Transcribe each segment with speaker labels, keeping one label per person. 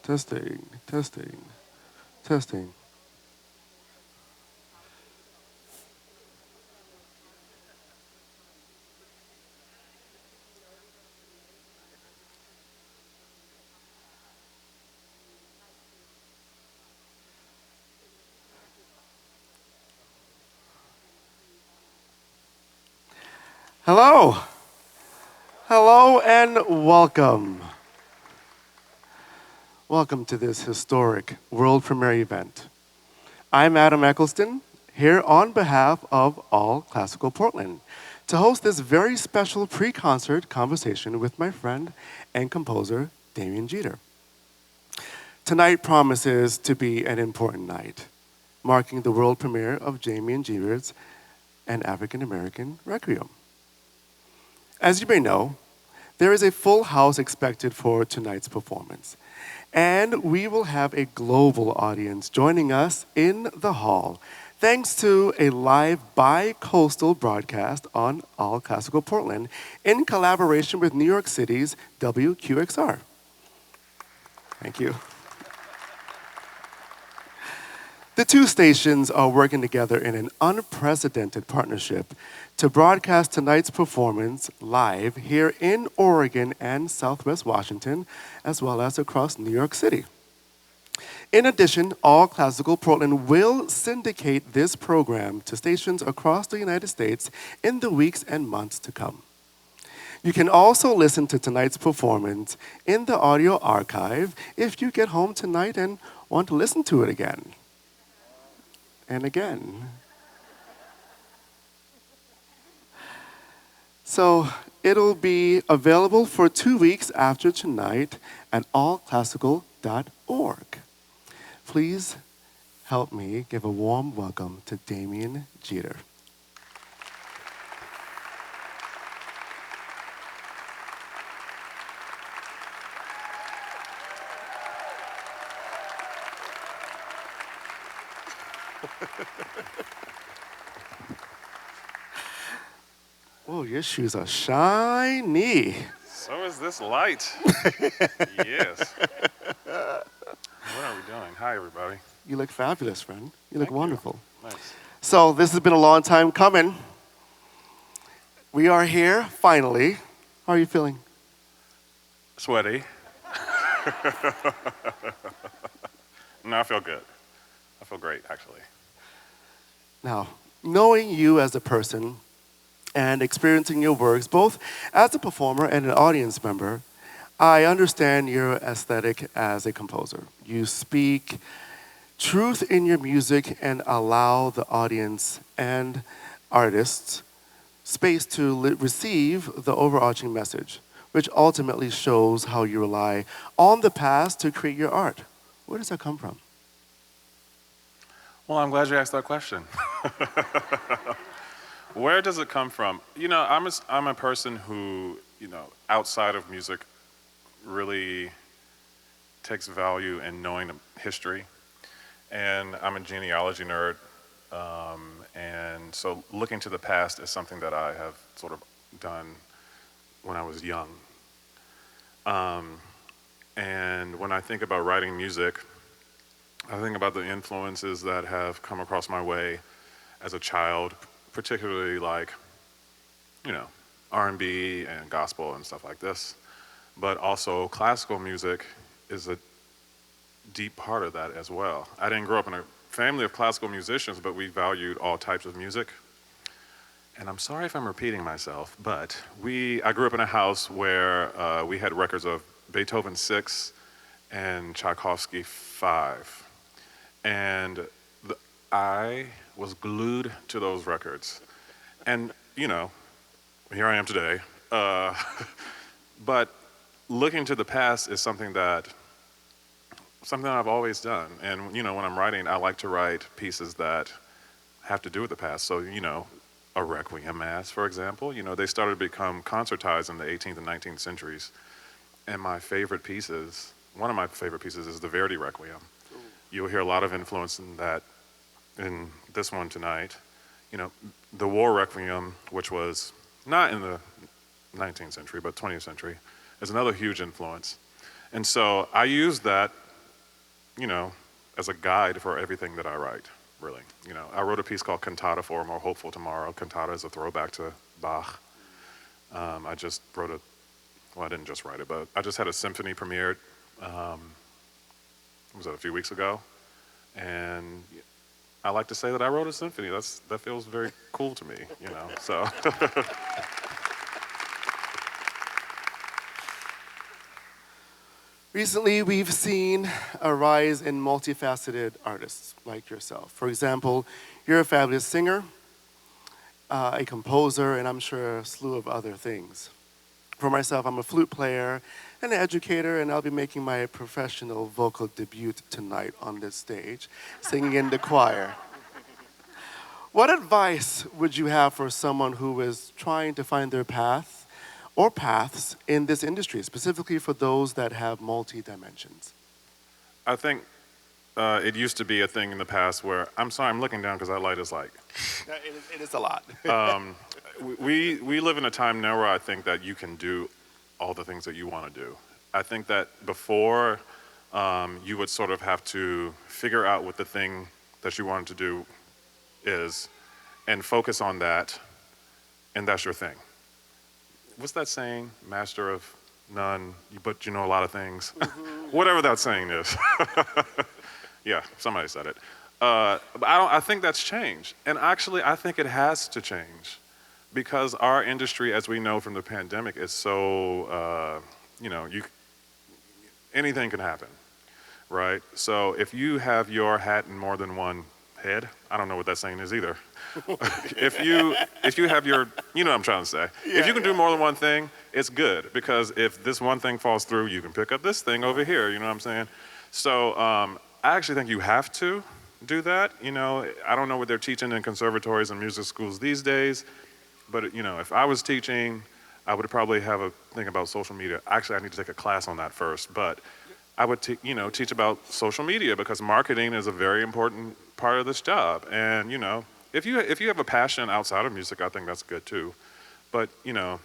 Speaker 1: Testing, testing, testing. Hello, hello, and welcome. Welcome to this historic world premiere event. I'm Adam Eccleston, here on behalf of All Classical Portland, to host this very special pre-concert conversation with my friend and composer, Damien Jeter. Tonight promises to be an important night, marking the world premiere of Damien Jeter's An African American Requiem. As you may know, there is a full house expected for tonight's performance, and we will have a global audience joining us in the hall, thanks to a live bi-coastal broadcast on All Classical Portland in collaboration with New York City's WQXR. Thank you. The two stations are working together in an unprecedented partnership to broadcast tonight's performance live here in Oregon and Southwest Washington, as well as across New York City. In addition, All Classical Portland will syndicate this program to stations across the United States in the weeks and months to come. You can also listen to tonight's performance in the audio archive if you get home tonight and want to listen to it again and again. So it'll be available for 2 weeks after tonight at allclassical.org. Please help me give a warm welcome to Damien Jeter. Oh, your shoes are shiny.
Speaker 2: So is this light. Yes. What are we doing? Hi, everybody.
Speaker 1: You look fabulous, friend. You look
Speaker 2: Thank you.
Speaker 1: wonderful.
Speaker 2: Nice.
Speaker 1: So this has been a long time coming. We are here, finally. How are you feeling?
Speaker 2: Sweaty. No, I feel good. I feel great, actually.
Speaker 1: Now, knowing you as a person and experiencing your works, both as a performer and an audience member, I understand your aesthetic as a composer. You speak truth in your music and allow the audience and artists space to receive the overarching message, which ultimately shows how you rely on the past to create your art. Where does that come from?
Speaker 2: Well, I'm glad you asked that question. Where does it come from? You know, I'm a person who, outside of music, really takes value in knowing the history. And I'm a genealogy nerd. And so looking to the past is something that I have sort of done when I was young. And when I think about writing music, I think about the influences that have come across my way as a child, particularly like, R&B and gospel and stuff like this. But also classical music is a deep part of that as well. I didn't grow up in a family of classical musicians, but we valued all types of music. And I'm sorry if I'm repeating myself, but I grew up in a house where we had records of Beethoven 6 and Tchaikovsky 5. And I was glued to those records. And, here I am today. But looking to the past is something that I've always done. And, when I'm writing, I like to write pieces that have to do with the past. So, a Requiem Mass, for example, they started to become concertized in the 18th and 19th centuries. And one of my favorite pieces is the Verdi Requiem. You'll hear a lot of influence in this one tonight. The War Requiem, which was not in the 19th century, but 20th century, is another huge influence. And so I use that you know, as a guide for everything that I write, really. You know, I wrote a piece called Cantata for a More Hopeful Tomorrow. Cantata is a throwback to Bach. I just wrote well, I didn't just write it, but I just had a symphony premiered, was that a few weeks ago? And I like to say that I wrote a symphony. That feels very cool to me, you know, so.
Speaker 1: Recently, we've seen a rise in multifaceted artists like yourself. For example, you're a fabulous singer, a composer, and I'm sure a slew of other things. For myself, I'm a flute player, an educator, and I'll be making my professional vocal debut tonight on this stage, singing in the choir. What advice would you have for someone who is trying to find their path or paths in this industry, specifically for those that have multi-dimensions?
Speaker 2: I think it used to be a thing in the past where, I'm sorry, I'm looking down because that light is like.
Speaker 1: It is a lot.
Speaker 2: We live in a time now where I think that you can do all the things that you want to do. I think that before you would sort of have to figure out what the thing that you wanted to do is and focus on that, and that's your thing. What's that saying? Master of none, but you know a lot of things. Whatever that saying is. Yeah, somebody said it. But I think that's changed. And actually, I think it has to change because our industry, as we know from the pandemic, is so, anything can happen, right? So if you have your hat in more than one head, I don't know what that saying is either. if you have your, you know what I'm trying to say. If you can do more than one thing, it's good because if this one thing falls through, you can pick up this thing over here, you know what I'm saying? So I actually think you have to do that. You know, I don't know what they're teaching in conservatories and music schools these days, but you know, if I was teaching, I would probably have a thing about social media. Actually, I need to take a class on that first, but I would teach about social media because marketing is a very important part of this job. And you know, if you have a passion outside of music, I think that's good too. But you know,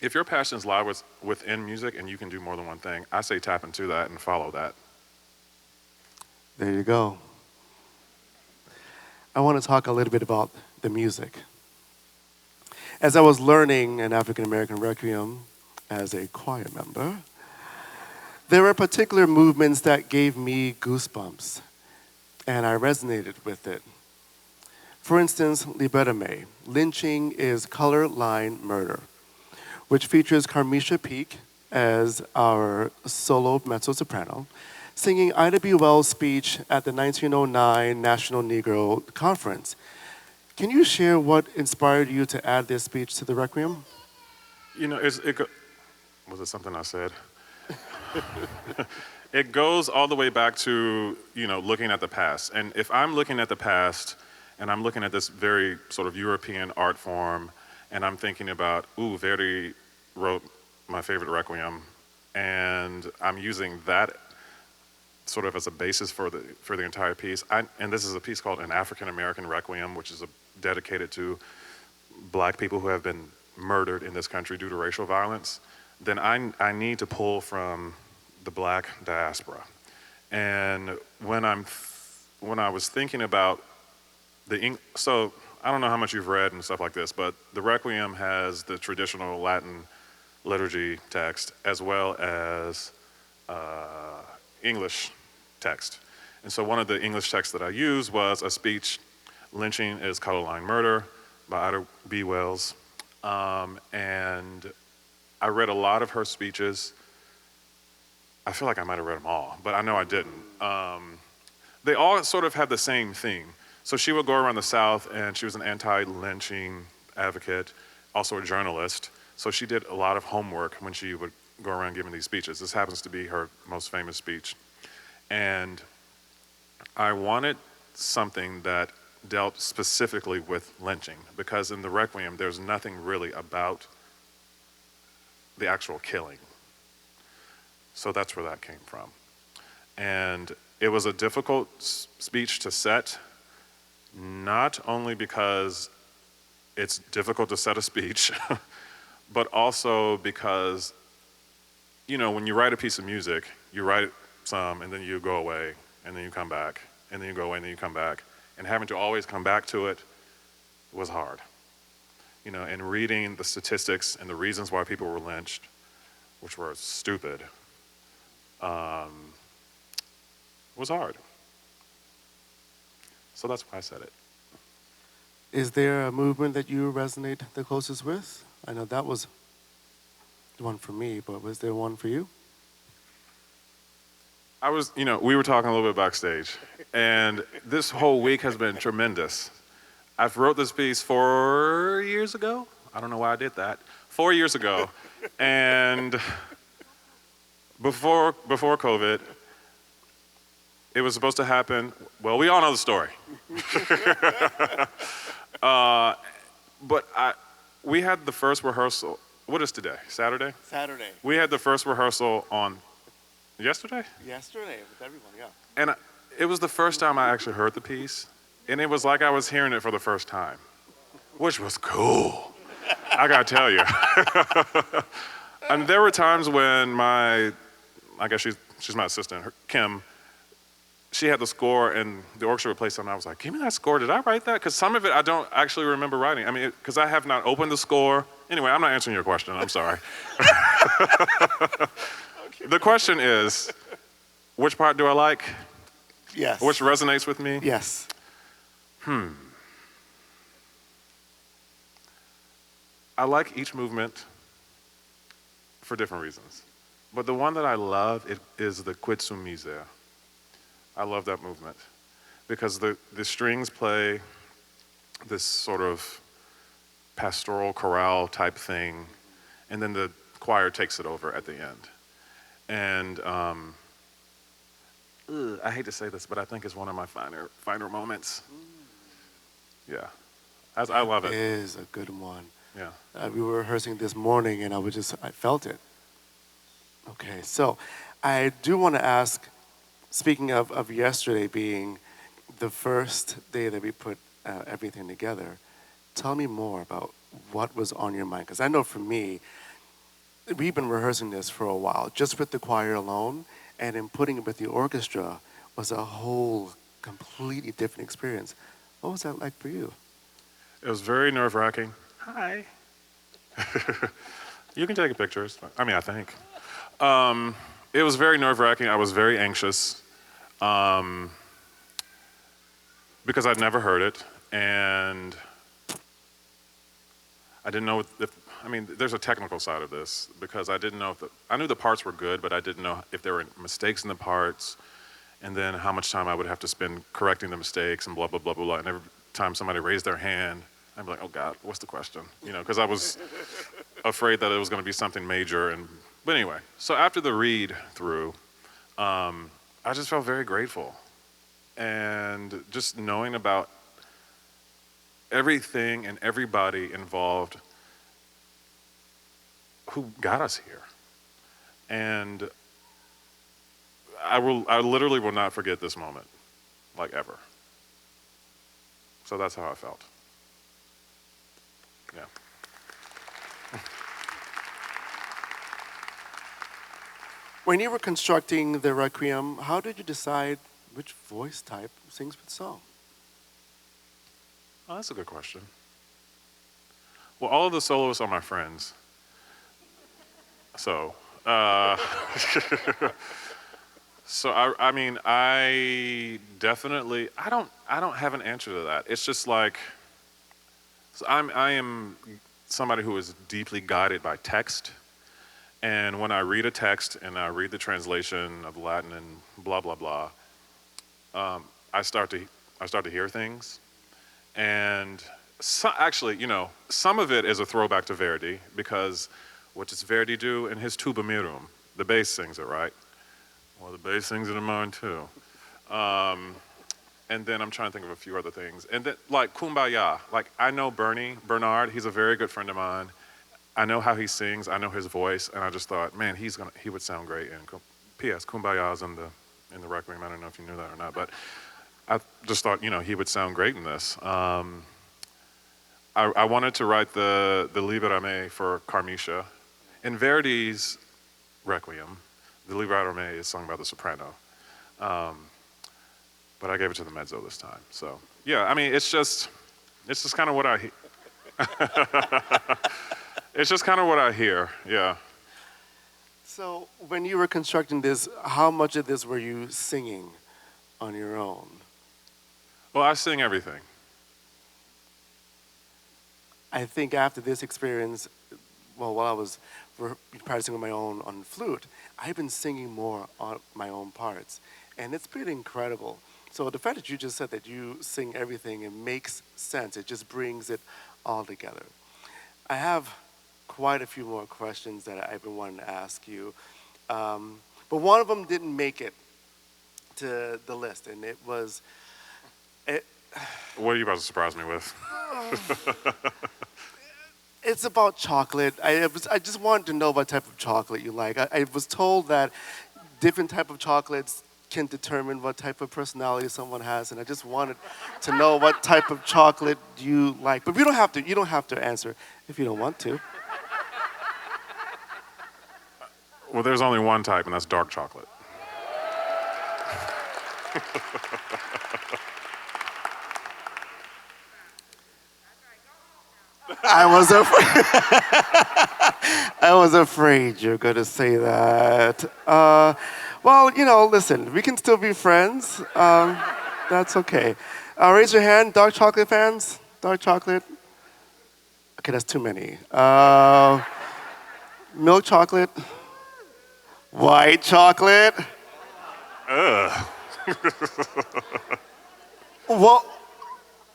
Speaker 2: if your passions lie within music and you can do more than one thing, I say tap into that and follow that.
Speaker 1: There you go. I want to talk a little bit about the music. As I was learning an African American Requiem as a choir member, there were particular movements that gave me goosebumps, and I resonated with it. For instance, Libetame, Lynching is Color Line Murder, which features Carmisha Peak as our solo mezzo-soprano, singing Ida B. Wells' speech at the 1909 National Negro Conference. Can you share what inspired you to add this speech to the Requiem?
Speaker 2: You know, was it something I said? It goes all the way back to, you know, looking at the past. And if I'm looking at the past and I'm looking at this very sort of European art form and I'm thinking about, Verdi wrote my favorite Requiem, and I'm using that sort of as a basis for the entire piece. And this is a piece called An African American Requiem, which is dedicated to black people who have been murdered in this country due to racial violence. Then I need to pull from the black diaspora. And when I was thinking about so I don't know how much you've read and stuff like this, but the Requiem has the traditional Latin liturgy text as well as English text. And so one of the English texts that I used was a speech, Lynching is Color Line Murder by Ida B. Wells. And I read a lot of her speeches. I feel like I might have read them all, but I know I didn't. They all sort of had the same theme. So she would go around the South, and she was an anti-lynching advocate, also a journalist. So she did a lot of homework when she would go around giving these speeches. This happens to be her most famous speech. And I wanted something that dealt specifically with lynching, because in the Requiem, there's nothing really about the actual killing. So that's where that came from. And it was a difficult speech to set, not only because it's difficult to set a speech, but also because, you know, when you write a piece of music, you write some, and then you go away, and then you come back, and then you go away, and then you come back. And having to always come back to it was hard. And reading the statistics and the reasons why people were lynched, which were stupid, was hard. So that's why I said it.
Speaker 1: Is there a movement that you resonate the closest with? I know that was the one for me, but was there one for you?
Speaker 2: We were talking a little bit backstage, and this whole week has been tremendous. I've wrote this piece 4 years ago. I don't know why I did that. 4 years ago, and before COVID, it was supposed to happen. Well, we all know the story. But we had the first rehearsal. What is today? Saturday?
Speaker 1: Saturday.
Speaker 2: We had the first rehearsal on yesterday?
Speaker 1: Yesterday with everyone, yeah.
Speaker 2: And it was the first time I actually heard the piece. And it was like I was hearing it for the first time, which was cool. I gotta tell you. And there were times when I guess she's my assistant, Kim, she had the score and the orchestra would play something. I was like, give me that score. Did I write that? Because some of it I don't actually remember writing. I mean, because I have not opened the score. Anyway, I'm not answering your question. I'm sorry. The question is, which part do I like?
Speaker 1: Yes.
Speaker 2: Which resonates with me?
Speaker 1: Yes.
Speaker 2: I like each movement for different reasons. But the one that I love is the Quid Miser. I love that movement because the strings play this sort of pastoral chorale type thing, and then the choir takes it over at the end. And I hate to say this, but I think it's one of my finer moments. Yeah, I love it.
Speaker 1: It is a good one.
Speaker 2: Yeah.
Speaker 1: We were rehearsing this morning, and I felt it. Okay, so I do want to ask, speaking of yesterday being the first day that we put everything together, tell me more about what was on your mind. Because I know for me, we've been rehearsing this for a while, just with the choir alone, and in putting it with the orchestra was a whole completely different experience. What was that like for you?
Speaker 2: It was very nerve-wracking. Hi. You can take pictures. I mean, I think. It was very nerve-wracking. I was very anxious because I'd never heard it, and I didn't know there's a technical side of this because I didn't know I knew the parts were good, but I didn't know if there were mistakes in the parts, and then how much time I would have to spend correcting the mistakes and blah, blah, blah, blah, blah. And every time somebody raised their hand, I'd be like, oh God, what's the question? Because I was afraid that it was going to be something major. But anyway, so after the read through, I just felt very grateful. And just knowing about everything and everybody involved who got us here. And I literally will not forget this moment, like ever. So that's how I felt. Yeah.
Speaker 1: When you were constructing the Requiem, how did you decide which voice type sings what song?
Speaker 2: Oh, that's a good question. Well, all of the soloists are my friends. So, I definitely, I don't have an answer to that. It's just like, so I am somebody who is deeply guided by text. And when I read a text and I read the translation of Latin and blah, blah, blah, I start to hear things. And actually, some of it is a throwback to Verdi, because what does Verdi do in his Tuba Mirum? The bass sings it, right? Well, the bass sings it in mine too. And then I'm trying to think of a few other things. And then, like Kumbaya, like I know Bernard, he's a very good friend of mine. I know how he sings, I know his voice, and I just thought, man, he would sound great. And P.S. Kumbaya's in the Requiem. I don't know if you knew that or not, but I just thought, he would sound great in this. I wanted to write the Libera Me for Carmicia. In Verdi's Requiem, The Liberato Me is sung by the soprano. Um, but I gave it to the mezzo this time. So yeah, I mean, it's just kind of what it's just kind of what I hear. Yeah.
Speaker 1: So when you were constructing this, how much of this were you singing on your own?
Speaker 2: Well, I sing everything.
Speaker 1: I think after this experience, well, while I was practicing on my own on flute, I've been singing more on my own parts, and it's pretty incredible. So the fact that you just said that you sing everything, it makes sense. It just brings it all together. I have quite a few more questions that I've been wanting to ask you, but one of them didn't make it to the list, and it was. It,
Speaker 2: What are you about to surprise me with?
Speaker 1: It's about chocolate. I just wanted to know what type of chocolate you like. I was told that different type of chocolates can determine what type of personality someone has, and I just wanted to know what type of chocolate you like. But we don't have to. You don't have to answer if you don't want to.
Speaker 2: Well, there's only one type, and that's dark chocolate.
Speaker 1: I was I was afraid you're going to say that. Well, listen, we can still be friends. That's okay. Raise your hand, dark chocolate fans. Dark chocolate. Okay, that's too many. Milk chocolate. White chocolate.
Speaker 2: Ugh.
Speaker 1: Well,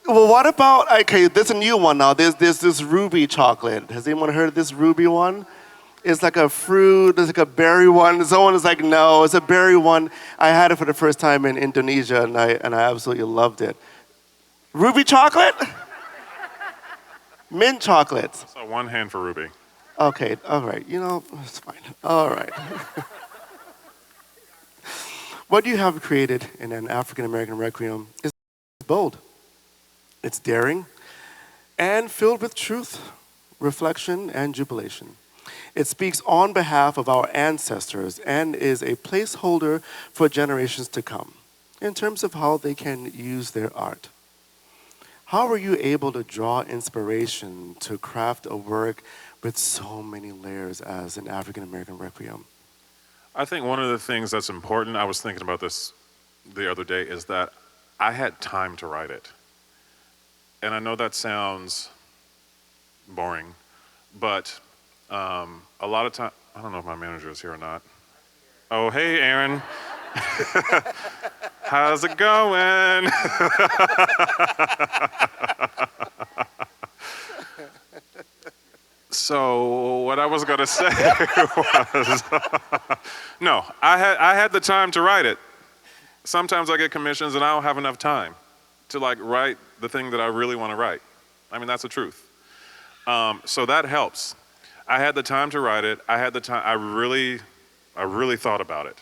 Speaker 1: what about, okay, there's a new one now. There's this ruby chocolate. Has anyone heard of this ruby one? It's like a fruit, there's like a berry one. Someone is like, no, it's a berry one. I had it for the first time in Indonesia, and I absolutely loved it. Ruby chocolate? Mint chocolate.
Speaker 2: So one hand for Ruby.
Speaker 1: Okay, all right. It's fine. All right. What you have created in an African American Requiem is bold. It's daring and filled with truth, reflection, and jubilation. It speaks on behalf of our ancestors and is a placeholder for generations to come in terms of how they can use their art. How were you able to draw inspiration to craft a work with so many layers as an African American Requiem?
Speaker 2: I think one of the things that's important, I was thinking about this the other day, is that I had time to write it. And I know that sounds boring, but a lot of time, I don't know if my manager is here or not. Oh, hey, Aaron. How's it going? So what I was gonna say was, no, I had the time to write it. Sometimes I get commissions and I don't have enough time to write the thing that I really want to write. I mean, that's the truth. So that helps. I had the time to write it. I had the time. I really thought about it.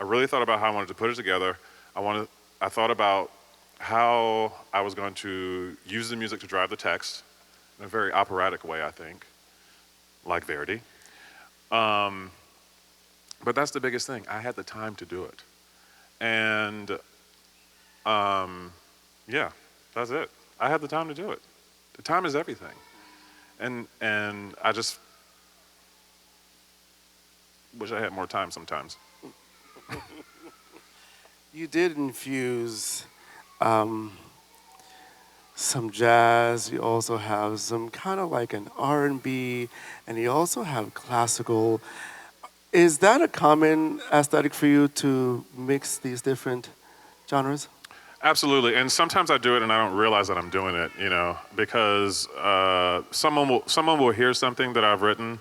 Speaker 2: I really thought about how I wanted to put it together. I thought about how I was going to use the music to drive the text in a very operatic way, I think, like Verdi. But that's the biggest thing. I had the time to do it. And yeah, that's it. I had the time to do it. The time is everything. And I just wish I had more time sometimes.
Speaker 1: You did infuse some jazz. You also have some kind of like an R&B, and you also have classical. Is that a common aesthetic for you to mix these different genres?
Speaker 2: Absolutely, and sometimes I do it and I don't realize that I'm doing it, because someone will hear something that I've written,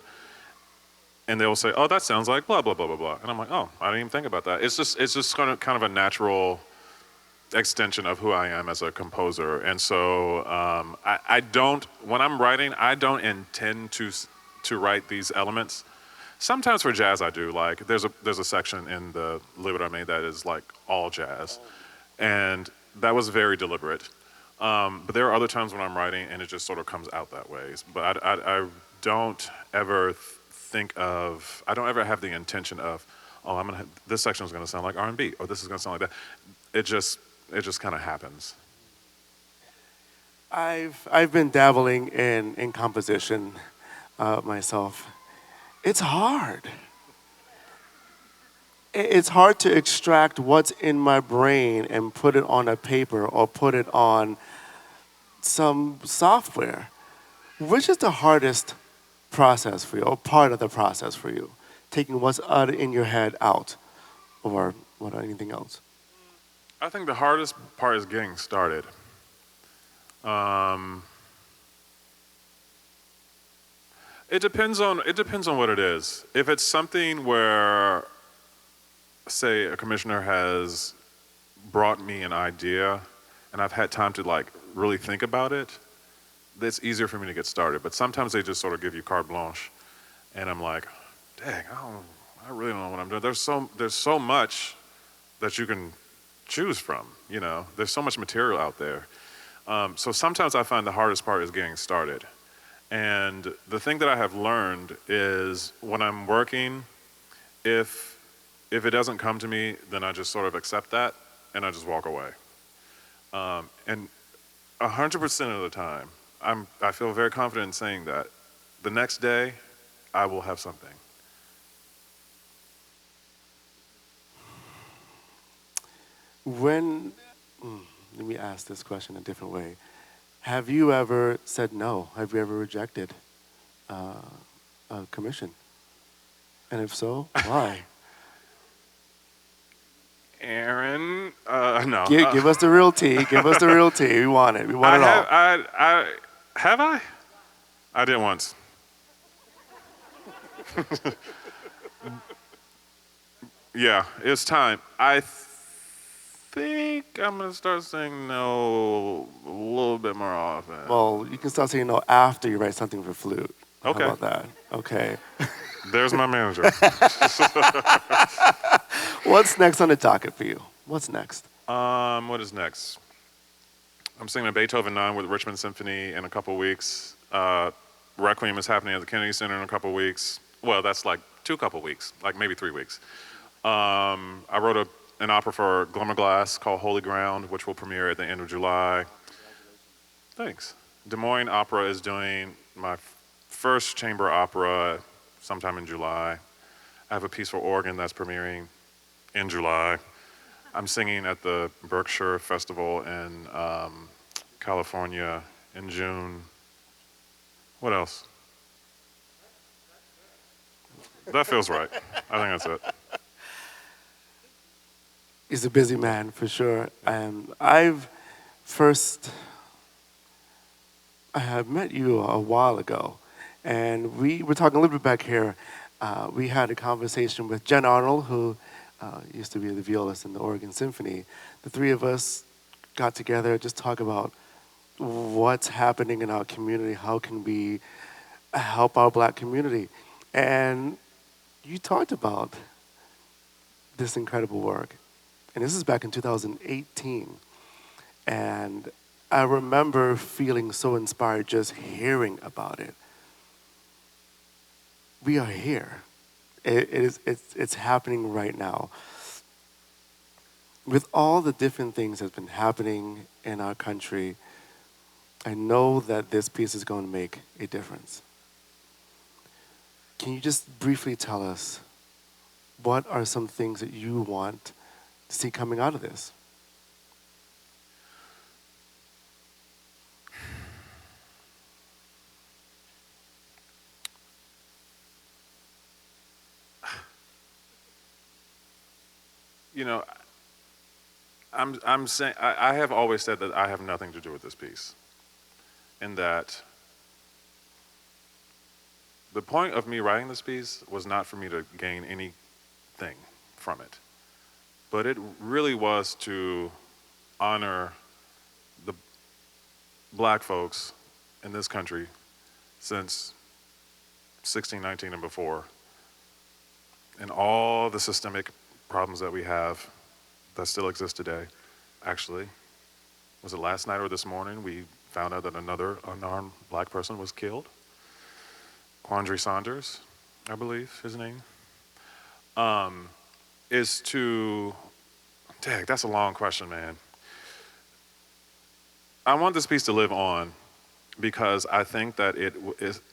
Speaker 2: and they'll say, "Oh, that sounds like blah blah blah blah blah," and I'm like, "Oh, I didn't even think about that." It's just kind of a natural extension of who I am as a composer, and so I don't, when I'm writing, I don't intend to write these elements. Sometimes for jazz I do. Like there's a section in the Liberato Me that is like all jazz. And that was very deliberate. But there are other times when I'm writing and it just sort of comes out that way. But I don't ever I don't ever have the intention of, oh, this section is gonna sound like R&B, or this is gonna sound like that. It just kind of happens.
Speaker 1: I've been dabbling in composition myself. It's hard. It's hard to extract what's in my brain and put it on a paper or put it on some software. Which is the hardest process for you, or part of the process for you? Taking what's out in your head out, or what anything else?
Speaker 2: I think the hardest part is getting started. Um, it depends on what it is. If it's something where, say, a commissioner has brought me an idea, and I've had time to like really think about it, it's easier for me to get started. But sometimes they just sort of give you carte blanche, and I'm like, dang, I really don't know what I'm doing. There's so much that you can choose from. There's so much material out there. So sometimes I find the hardest part is getting started. And the thing that I have learned is when I'm working, if it doesn't come to me, then I just sort of accept that and I just walk away. And 100% of the time, I feel very confident in saying that the next day I will have something.
Speaker 1: When, let me ask this question a different way. Have you ever said no? Have you ever rejected uh, a commission? And if so, why?
Speaker 2: Aaron, no.
Speaker 1: Give us the real tea. Give us the real tea. We want it. We want
Speaker 2: I
Speaker 1: it
Speaker 2: have,
Speaker 1: all.
Speaker 2: have I? I did once. Yeah, it's time. I think I'm gonna start saying no a little bit more often.
Speaker 1: Well, you can start saying no after you write something for flute.
Speaker 2: Okay.
Speaker 1: How about that? Okay.
Speaker 2: There's my manager.
Speaker 1: What's next on the docket for you? What's next?
Speaker 2: What is next? I'm singing a Beethoven 9 with Richmond Symphony in a couple weeks. Requiem is happening at the Kennedy Center in a couple weeks. Well, that's like couple weeks, like maybe 3 weeks. I wrote an opera for Glimmer Glass called Holy Ground, which will premiere at the end of July. Thanks. Des Moines Opera is doing my first chamber opera sometime in July. I have a piece for organ that's premiering in July. I'm singing at the Berkshire Festival in California in June. What else? That feels right. I think that's it.
Speaker 1: He's a busy man for sure. I have met you a while ago, and we were talking a little bit back here. We had a conversation with Jen Arnold, who used to be the violist in the Oregon Symphony. The three of us got together, just talk about what's happening in our community, how can we help our black community. And you talked about this incredible work. And this is back in 2018. And I remember feeling so inspired just hearing about it. We are here. It's happening right now. With all the different things that's been happening in our country, I know that this piece is going to make a difference. Can you just briefly tell us what are some things that you want to see coming out of this?
Speaker 2: You know, I'm saying I have always said that I have nothing to do with this piece, and that the point of me writing this piece was not for me to gain anything from it, but it really was to honor the black folks in this country since 1619 and before, and all the systemic problems that we have that still exist today. Actually, was it last night or this morning we found out that another unarmed black person was killed? Quandary Saunders, I believe his name. is to, dang, that's a long question, man. I want this piece to live on because I think that it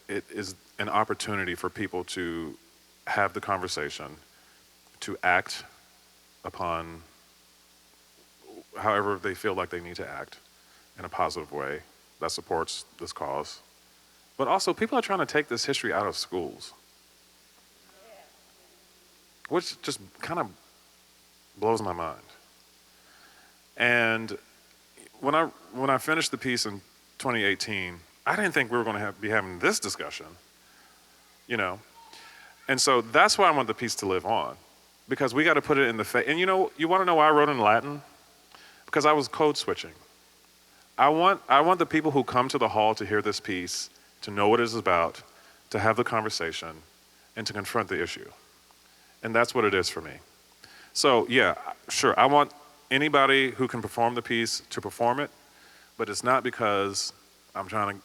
Speaker 2: is an opportunity for people to have the conversation, to act upon however they feel like they need to act in a positive way that supports this cause. But also, people are trying to take this history out of schools, which just kind of blows my mind. And when I finished the piece in 2018, I didn't think we were going to be having this discussion, you know. And so that's why I want the piece to live on, because we got to put it in the face. And you want to know why I wrote in Latin? Because I was code switching. I want the people who come to the hall to hear this piece to know what it is about, to have the conversation, and to confront the issue. And that's what it is for me. So yeah, sure, I want anybody who can perform the piece to perform it, but it's not because I'm trying to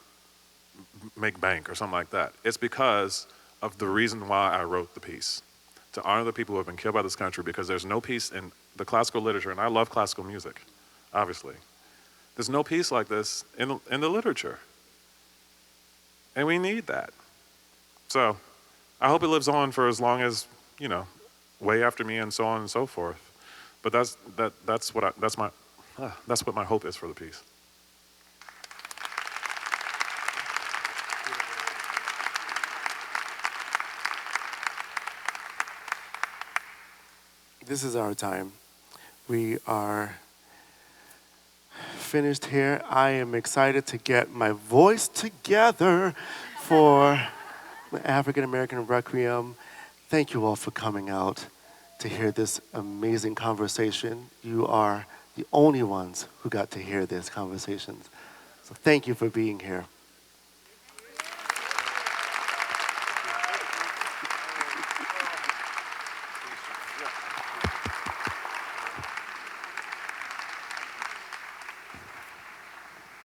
Speaker 2: make bank or something like that. It's because of the reason why I wrote the piece, to honor the people who have been killed by this country, because there's no piece in the classical literature, and I love classical music, obviously. There's no piece like this in the literature. And we need that. So I hope it lives on for as long as, way after me and so on and so forth. But that's what my hope is for the piece.
Speaker 1: This is our time. We are finished here. I am excited to get my voice together for the African American Requiem. Thank you all for coming out to hear this amazing conversation. You are the only ones who got to hear this conversation. So thank you for being here.